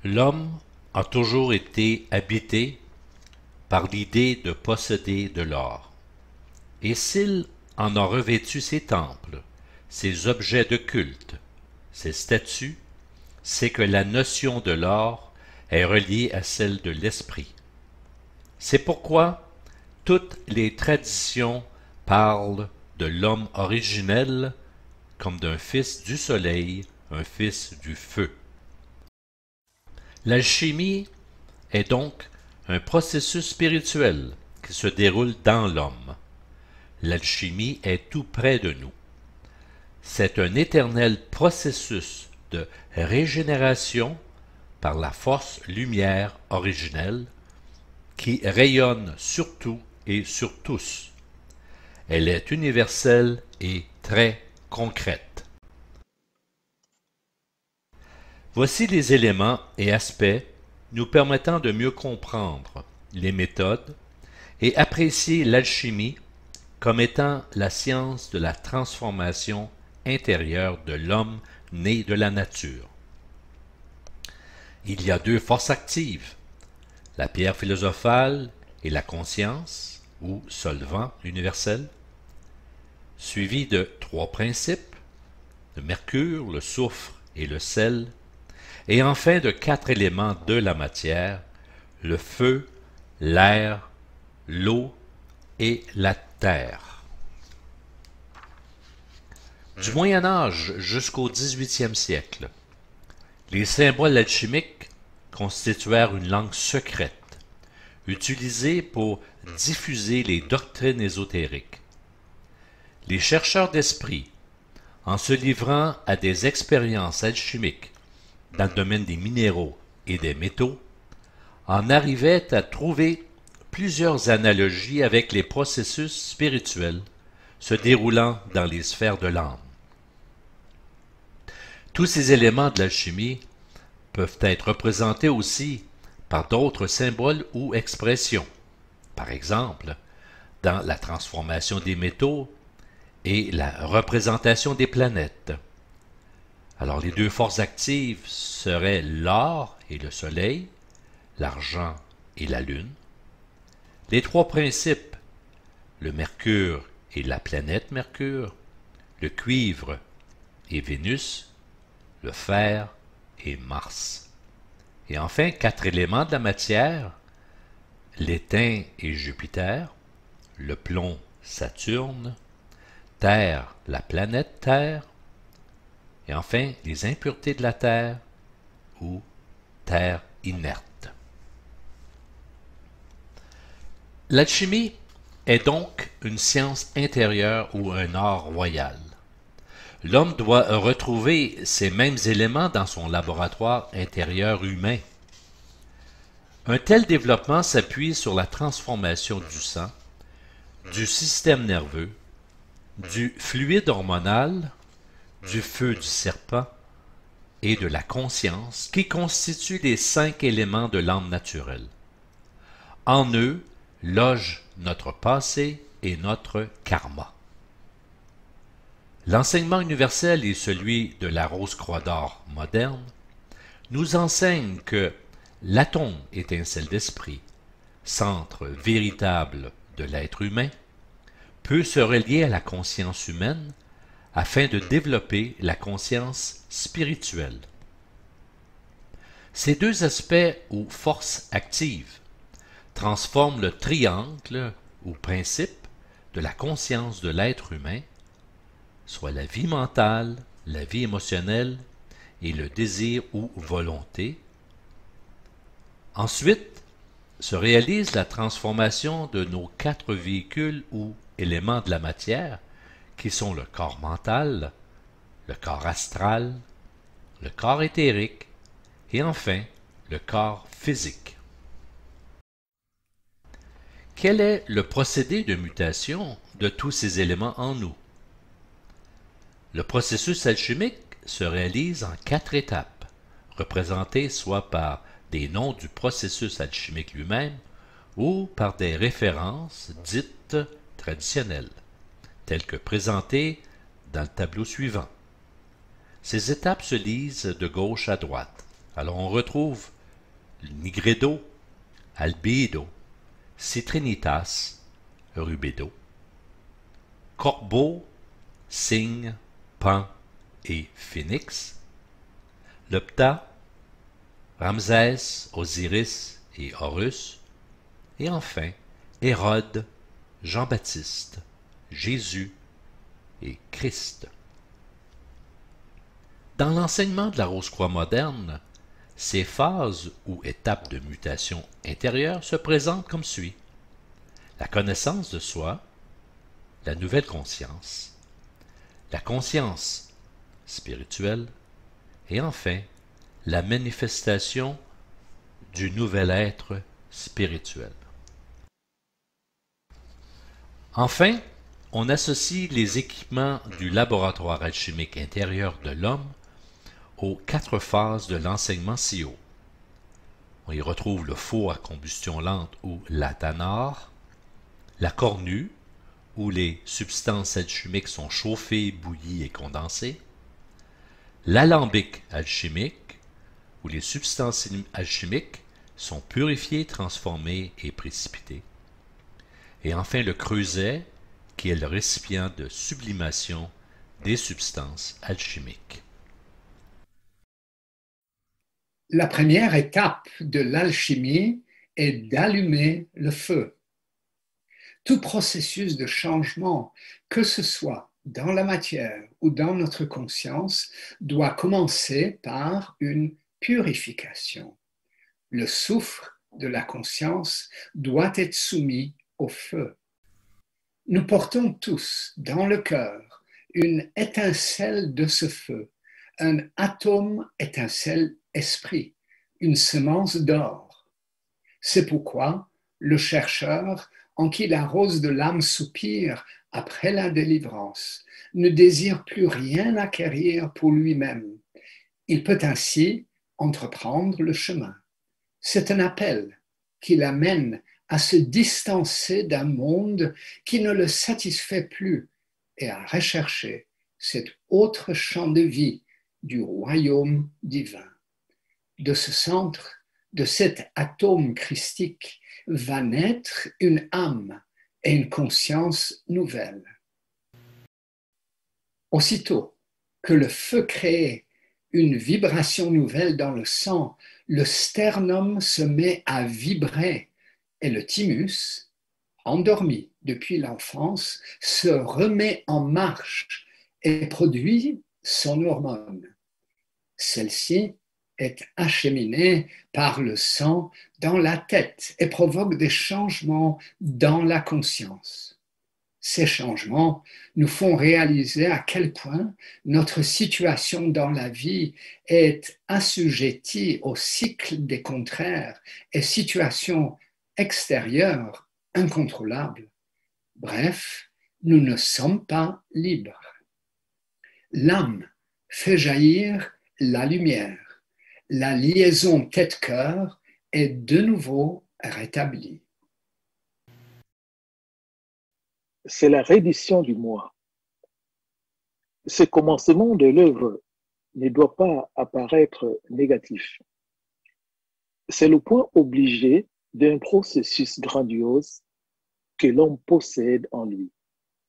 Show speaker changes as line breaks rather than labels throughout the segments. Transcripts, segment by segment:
L'homme a toujours été habité par l'idée de posséder de l'or. Et s'il en a revêtu ses temples, ses objets de culte, ses statues, c'est que la notion de l'or est reliée à celle de l'esprit. C'est pourquoi toutes les traditions parlent de l'homme originel comme d'un fils du soleil, un fils du feu. L'alchimie est donc un processus spirituel qui se déroule dans l'homme. L'alchimie est tout près de nous. C'est un éternel processus de régénération par la force lumière originelle qui rayonne sur tout et sur tous. Elle est universelle et très concrète. Voici les éléments et aspects nous permettant de mieux comprendre les méthodes et apprécier l'alchimie comme étant la science de la transformation intérieure de l'homme né de la nature. Il y a deux forces actives, la pierre philosophale et la conscience, ou solvant universel, suivi de trois principes, le mercure, le soufre et le sel, et enfin de quatre éléments de la matière, le feu, l'air, l'eau et la terre. Du Moyen Âge jusqu'au XVIIIe siècle, les symboles alchimiques constituèrent une langue secrète, utilisée pour diffuser les doctrines ésotériques. Les chercheurs d'esprit, en se livrant à des expériences alchimiques dans le domaine des minéraux et des métaux, en arrivaient à trouver plusieurs analogies avec les processus spirituels se déroulant dans les sphères de l'âme. Tous ces éléments de l'alchimie peuvent être représentés aussi par d'autres symboles ou expressions. Par exemple, dans la transformation des métaux et la représentation des planètes. Alors les deux forces actives seraient l'or et le soleil, l'argent et la lune. Les trois principes, le mercure et la planète Mercure, le cuivre et Vénus, le fer et Mars. Et enfin, quatre éléments de la matière, l'étain et Jupiter, le plomb Saturne, Terre, la planète Terre, et enfin les impuretés de la Terre ou Terre inerte. L'alchimie est donc une science intérieure ou un art royal. L'homme doit retrouver ces mêmes éléments dans son laboratoire intérieur humain. Un tel développement s'appuie sur la transformation du sang, du système nerveux, du fluide hormonal, du feu du serpent et de la conscience qui constituent les 5 éléments de l'âme naturelle. En eux loge notre passé et notre karma. L'enseignement universel et celui de la Rose-Croix d'Or moderne nous enseignent que l'atome étincelle d'esprit, centre véritable de l'être humain, peut se relier à la conscience humaine afin de développer la conscience spirituelle. Ces deux aspects ou forces actives transforment le triangle ou principe de la conscience de l'être humain, soit la vie mentale, la vie émotionnelle et le désir ou volonté. Ensuite, se réalise la transformation de nos 4 véhicules ou éléments de la matière, qui sont le corps mental, le corps astral, le corps éthérique et enfin le corps physique. Quel est le procédé de mutation de tous ces éléments en nous? Le processus alchimique se réalise en 4 étapes, représentées soit par des noms du processus alchimique lui-même ou par des références dites traditionnelles, telles que présentées dans le tableau suivant. Ces étapes se lisent de gauche à droite. Alors on retrouve nigredo, albedo, citrinitas, rubedo, corbeau, cygne, pan et phénix, lepta, Ramsès, Osiris et Horus, et enfin Hérode, Jean-Baptiste, Jésus et Christ. Dans l'enseignement de la Rose-Croix moderne, ces phases ou étapes de mutation intérieure se présentent comme suit. La connaissance de soi, la nouvelle conscience, la conscience spirituelle et enfin la manifestation du nouvel être spirituel. Enfin, on associe les équipements du laboratoire alchimique intérieur de l'homme aux 4 phases de l'enseignement SIO. On y retrouve le four à combustion lente ou l'atanor, la cornue, où les substances alchimiques sont chauffées, bouillies et condensées, l'alambic alchimique, où les substances alchimiques sont purifiées, transformées et précipitées, et enfin le creuset, qui est le récipient de sublimation des substances alchimiques.
La première étape de l'alchimie est d'allumer le feu. Tout processus de changement, que ce soit dans la matière ou dans notre conscience, doit commencer par une purification. Le soufre de la conscience doit être soumis au feu. Nous portons tous dans le cœur une étincelle de ce feu, un atome étincelle esprit, une semence d'or. C'est pourquoi le chercheur, en qui la rose de l'âme soupire après la délivrance, ne désire plus rien acquérir pour lui-même. Il peut ainsi entreprendre le chemin. C'est un appel qui l'amène à se distancer d'un monde qui ne le satisfait plus et à rechercher cet autre champ de vie du royaume divin. De ce centre, de cet atome christique, va naître une âme et une conscience nouvelle. Aussitôt que le feu crée une vibration nouvelle dans le sang, le sternum se met à vibrer et le thymus, endormi depuis l'enfance, se remet en marche et produit son hormone. Celle-ci est acheminée par le sang dans la tête et provoque des changements dans la conscience. Ces changements nous font réaliser à quel point notre situation dans la vie est assujettie au cycle des contraires et situations extérieures incontrôlables. Bref, nous ne sommes pas libres. L'âme fait jaillir la lumière. La liaison tête-cœur est de nouveau rétablie.
C'est la reddition du moi. Ce commencement de l'œuvre ne doit pas apparaître négatif. C'est le point obligé d'un processus grandiose que l'homme possède en lui,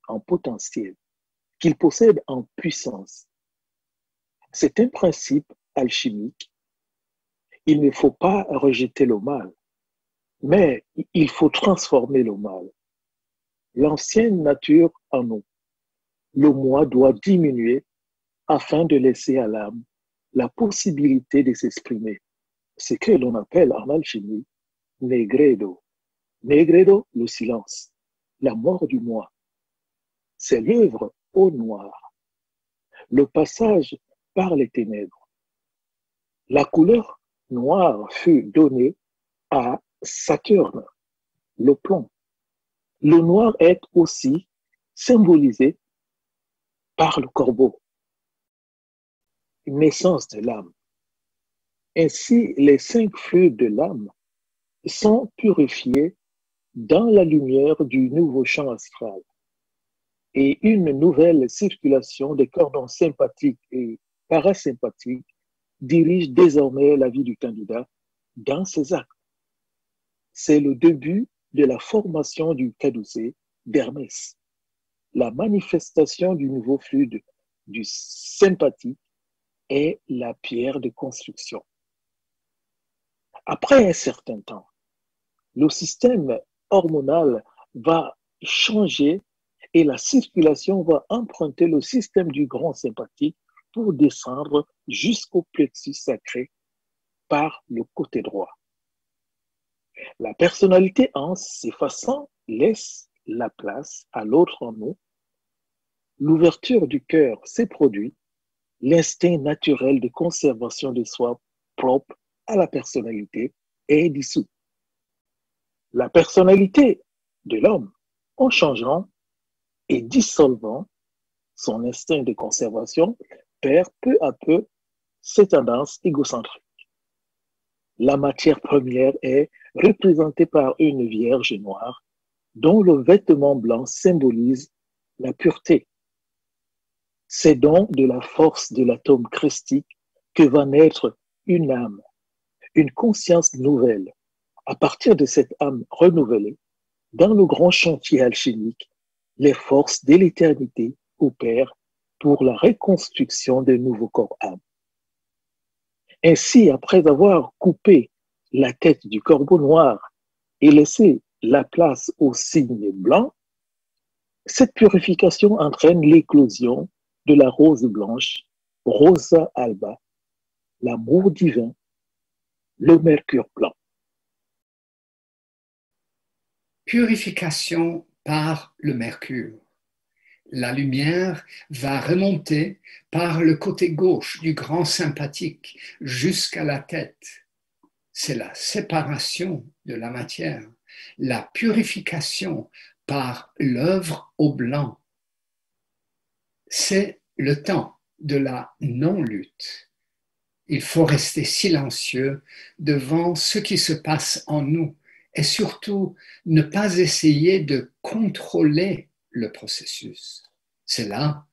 en potentiel, qu'il possède en puissance. C'est un principe alchimique. Il ne faut pas rejeter le mal, mais il faut transformer le mal. L'ancienne nature en nous, le moi doit diminuer afin de laisser à l'âme la possibilité de s'exprimer. Ce que l'on appelle en alchimie negredo. Negredo, le silence, la mort du moi. C'est l'œuvre au noir, le passage par les ténèbres. La couleur noire fut donnée à Saturne, le plomb. Le noir est aussi symbolisé par le corbeau, naissance de l'âme. Ainsi, les 5 fluides de l'âme sont purifiés dans la lumière du nouveau champ astral et une nouvelle circulation des cordons sympathiques et parasympathiques dirige désormais la vie du candidat dans ses actes. C'est le début de la formation du caducée d'Hermès, la manifestation du nouveau fluide du sympathique est la pierre de construction. Après un certain temps, le système hormonal va changer et la circulation va emprunter le système du grand sympathique pour descendre jusqu'au plexus sacré par le côté droit. La personnalité, en s'effaçant, laisse la place à l'autre en nous. L'ouverture du cœur s'est produite, l'instinct naturel de conservation de soi propre à la personnalité est dissous. La personnalité de l'homme, en changeant et dissolvant son instinct de conservation, perd peu à peu ses tendances égocentriques. La matière première est représentée par une vierge noire dont le vêtement blanc symbolise la pureté. C'est donc de la force de l'atome christique que va naître une âme, une conscience nouvelle. À partir de cette âme renouvelée, dans le grand chantier alchimique, les forces de l'éternité opèrent pour la reconstruction des nouveaux corps-âmes. Ainsi, après avoir coupé la tête du corbeau noir et laissé la place au cygne blanc, cette purification entraîne l'éclosion de la rose blanche, Rosa alba, l'amour divin, le mercure blanc.
Purification par le mercure. La lumière va remonter par le côté gauche du grand sympathique jusqu'à la tête. C'est la séparation de la matière, la purification par l'œuvre au blanc. C'est le temps de la non-lutte. Il faut rester silencieux devant ce qui se passe en nous et surtout ne pas essayer de contrôler le processus. C'est là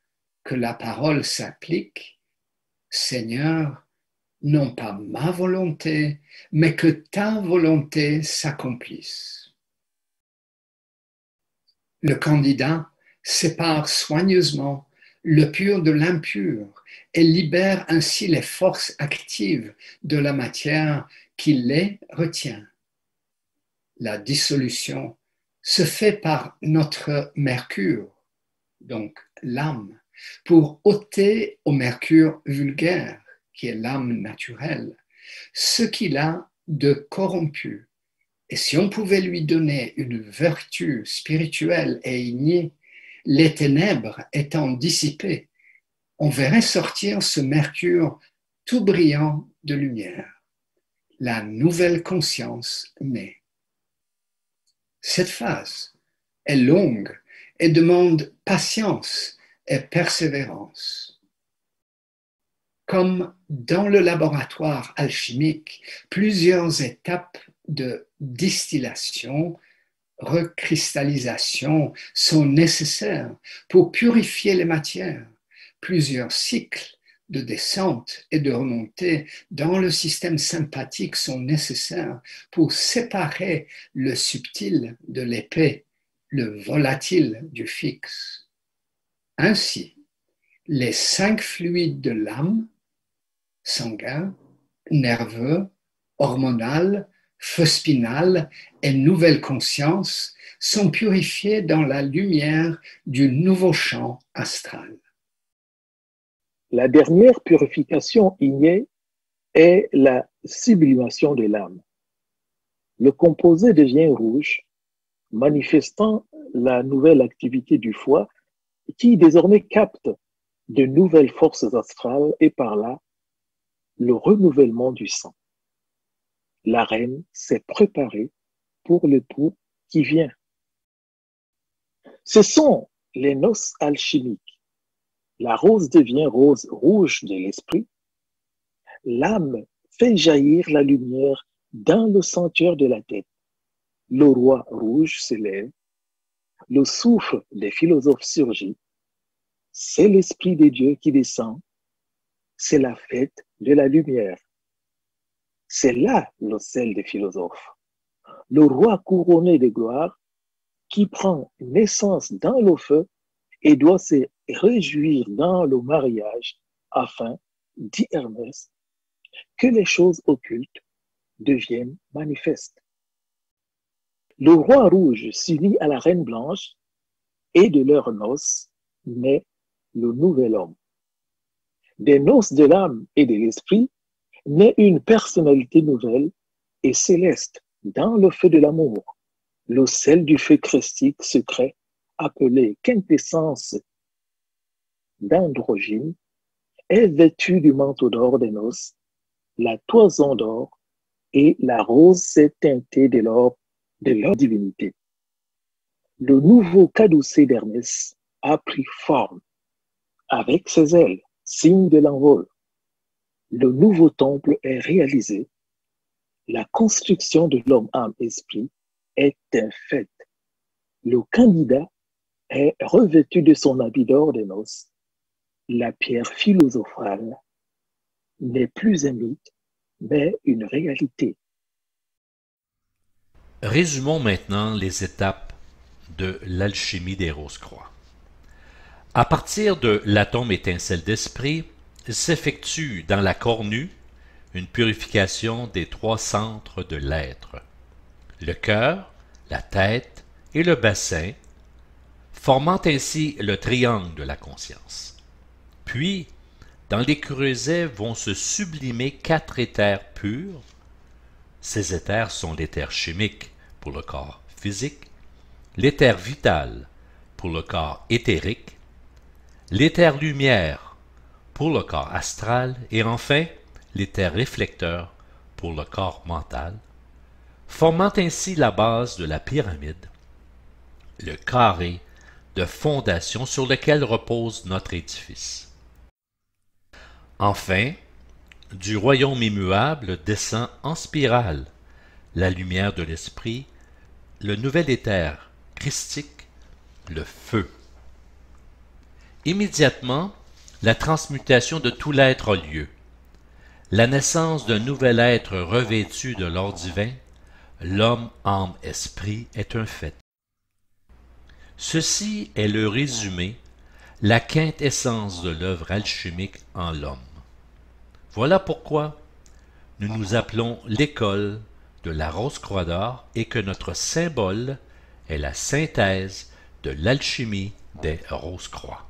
que la parole s'applique. Seigneur, non pas ma volonté, mais que ta volonté s'accomplisse. Le candidat sépare soigneusement le pur de l'impur et libère ainsi les forces actives de la matière qui les retient. La dissolution se fait par notre mercure, donc l'âme, pour ôter au mercure vulgaire, qui est l'âme naturelle, ce qu'il a de corrompu. Et si on pouvait lui donner une vertu spirituelle et innée, les ténèbres étant dissipées, on verrait sortir ce mercure tout brillant de lumière. La nouvelle conscience naît. Cette phase est longue et demande patience et persévérance. Comme dans le laboratoire alchimique, plusieurs étapes de distillation, recristallisation sont nécessaires pour purifier les matières. Plusieurs cycles de descente et de remontée dans le système sympathique sont nécessaires pour séparer le subtil de l'épais, le volatile du fixe. Ainsi, les 5 fluides de l'âme, sanguin, nerveux, hormonal, feu spinal et nouvelle conscience, sont purifiés dans la lumière du nouveau champ astral.
La dernière purification innée est la sublimation de l'âme. Le composé devient rouge, manifestant la nouvelle activité du foie qui désormais capte de nouvelles forces astrales et par là le renouvellement du sang. La reine s'est préparée pour l'époux qui vient. Ce sont les noces alchimiques. La rose devient rose rouge de l'esprit. L'âme fait jaillir la lumière dans le sanctuaire de la tête. Le roi rouge se lève. Le souffle des philosophes surgit. C'est l'esprit de Dieu qui descend. c'est la fête de la lumière. C'est là le sel des philosophes. Le roi couronné de gloire qui prend naissance dans le feu et doit se réjouir dans le mariage afin, dit Hermès, que les choses occultes deviennent manifestes. Le roi rouge s'unit à la reine blanche et de leurs noces naît le nouvel homme. Des noces de l'âme et de l'esprit naît une personnalité nouvelle et céleste dans le feu de l'amour, le sel du feu christique secret appelé quintessence d'androgyne est vêtu du manteau d'or des noces, la toison d'or et la rose s'est teintée de leur divinité. Le nouveau caducée d'Hermès a pris forme avec ses ailes, signe de l'envol. Le nouveau temple est réalisé. La construction de l'homme âme-esprit est un fait. Le candidat est revêtu de son habit d'or des noces. La pierre philosophale n'est plus un mythe, mais une réalité.
Résumons maintenant les étapes de l'alchimie des Rose-Croix. À partir de l'atome étincelle d'esprit, s'effectue dans la cornue une purification des trois centres de l'être, le cœur, la tête et le bassin, formant ainsi le triangle de la conscience. Puis, dans les creusets vont se sublimer quatre éthers purs. Ces éthers sont l'éther chimique pour le corps physique, l'éther vital pour le corps éthérique, l'éther lumière pour le corps astral et enfin l'éther réflecteur pour le corps mental, formant ainsi la base de la pyramide, le carré de fondation sur lequel repose notre édifice. Enfin, du royaume immuable descend en spirale la lumière de l'esprit, le nouvel éther christique, le feu. Immédiatement, la transmutation de tout l'être a lieu. La naissance d'un nouvel être revêtu de l'or divin, l'homme, âme, esprit, est un fait. Ceci est le résumé, la quintessence de l'œuvre alchimique en l'homme. Voilà pourquoi nous nous appelons l'école de la Rose-Croix d'Or et que notre symbole est la synthèse de l'alchimie des Rose-Croix.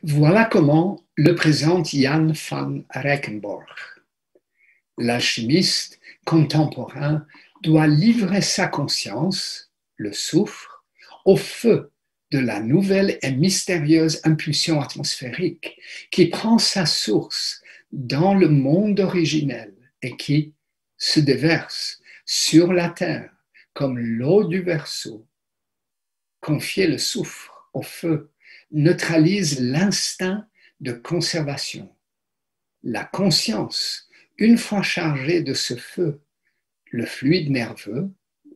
Voilà comment le présente Jan van Reichenborch. L'alchimiste contemporain doit livrer sa conscience, le soufre, au feu de la nouvelle et mystérieuse impulsion atmosphérique qui prend sa source dans le monde originel et qui se déverse sur la terre comme l'eau du verseau. Confier le soufre au feu neutralise l'instinct de conservation. La conscience, une fois chargée de ce feu, le fluide nerveux,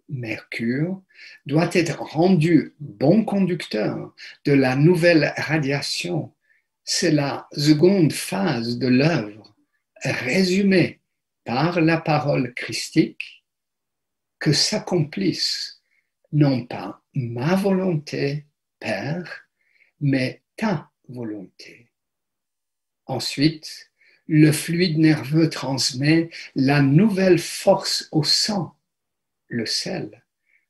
mercure, doit être rendu bon conducteur de la nouvelle radiation. C'est la seconde phase de l'œuvre, résumée par la parole christique, que s'accomplisse non pas ma volonté, Père, mais ta volonté. Ensuite, le fluide nerveux transmet la nouvelle force au sang, le sel,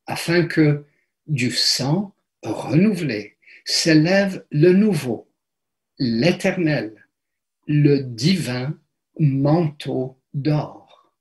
afin que du sang renouvelé s'élève le nouveau, l'éternel, le divin manteau d'or.